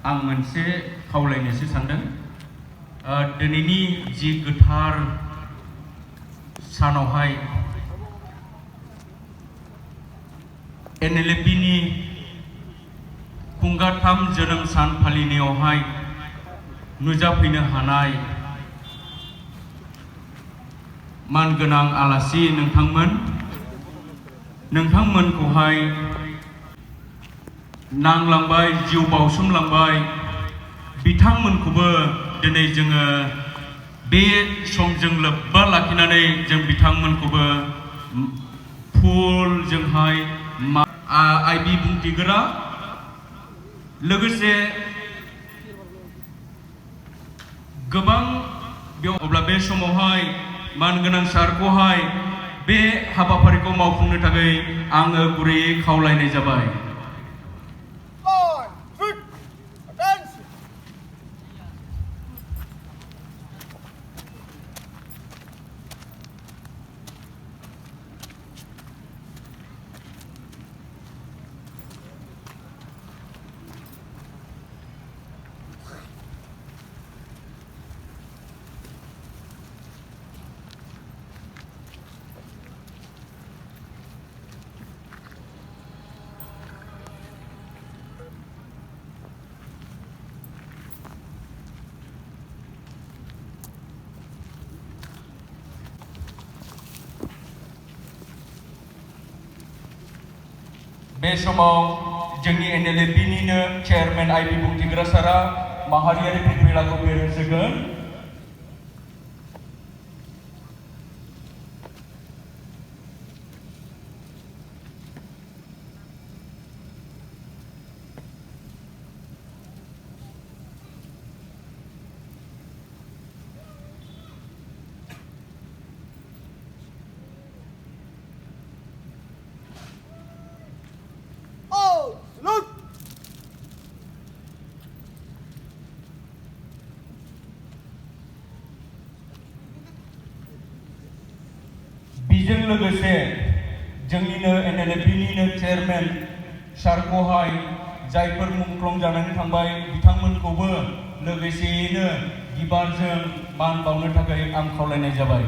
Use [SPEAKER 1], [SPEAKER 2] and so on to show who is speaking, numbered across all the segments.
[SPEAKER 1] आं मोनसे खावलायनोसो सानदों दिनैनि जि गोथार सानावहाय NLFB नि खुंगाथाम जोनोम सान फालिनायावहाय नुजाफैनो हानाय मानगोनां आलासि नोंथांमोनखौहाय नांलांबाय जिउ बावसोमलांबाय बिथांमोनखौबो दिनै जोङो बे समजों लोब्बा लाखिनानै जों बिथांमोनखौबो फुलजोंहाय आइ बिबुंथिगोरा लोगोसे गोबां बेयाव अब्ला बे समावहाय मानगोनां सारखौहाय बे हाबाफारिखौ मावफुंनो थाखाय आङो गुरैयै खावलायनाय जाबाय। बे समाव जोंनि NLFB निनो चेयारमेन आइ बिबुंथिगोरा सारा माहारियारि फिरफिलाखौ बेरहोगोन। बेजों लोगोसे जोंनिनो NLFB निनो चेयारमेन सारखौहाय जायफोर मुंख्लं जानानै थांबाय बिथांमोनखौबो लोगोसेयैनो बिबारजों मान बावनो थाखाय आं खावलायनाय जाबाय।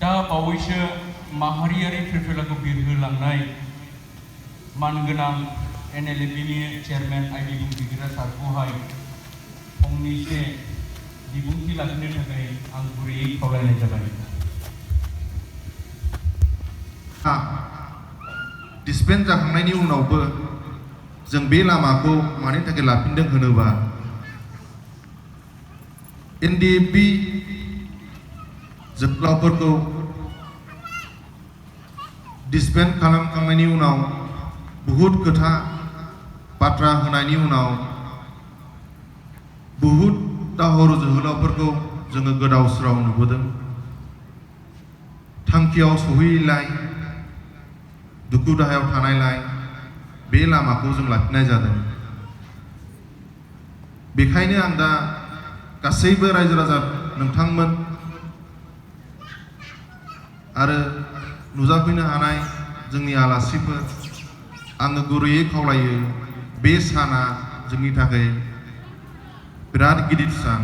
[SPEAKER 1] दा बावैसो माहारियारि फिरफिलाखौ बिरहोलांनाय मानगोनां NLFB नि चेयारमेन आइ बिबुंथिगोरा सारखौहाय फंनैसो बिबुंथि लाखिनो थाखाय आं गुरैयै खावलायनाय जाबाय।
[SPEAKER 2] डिसपेन्स जाखांनायनि उनावबो जों बे लामाखौ मानि थाखाय लाफिनदों होनोबा NLFB जवहलावफोरखौ डिसपेन्स खालामखांनायनि उनाव बुहुत खोथा बाथ्रा होनायनि उनाव बुहुत दाहर जोहोलावफोरखौ जोङो गोदाव सोराव नुबोदों। थांखियाव सहैयैलाय दुखु दाहायाव थानायलाय बे लामाखौ जों लाखिनाय जादों। बेखायनो आं दा गासैबो रायजो राजा नोंथांमोन आरो नुजाफैनो हानाय जोंनि आलासिफोर आङो गुरैयै खावलायो बे साना जोंनि थाखाय बिराद गिदिर सान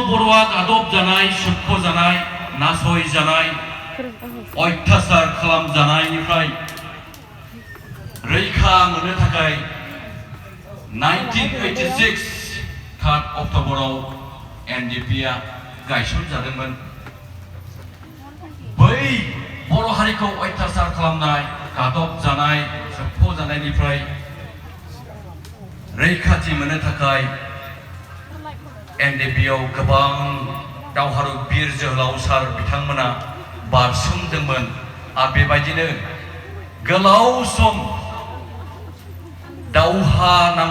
[SPEAKER 3] बर'आ गादब जानाय सुख जानाय नासय जानाय अयथासार खालाम जानायनिफ्राय रैखा मोननो थाखाय 1986 3 अक्ट'बराव NLFB आ गायसन जादोंमोन बै बर' हारिखौ अयथासार खालामनाय गादब जानाय सोबख' जानायनिफ्राय रैखाथि मोननो थाखाय NLFBआव गोबां दावहारु बिर जोहोलाव सार बिथांमोना बारसोमदोंमोन आरो बेबायदिनो गोलाव सम दावहा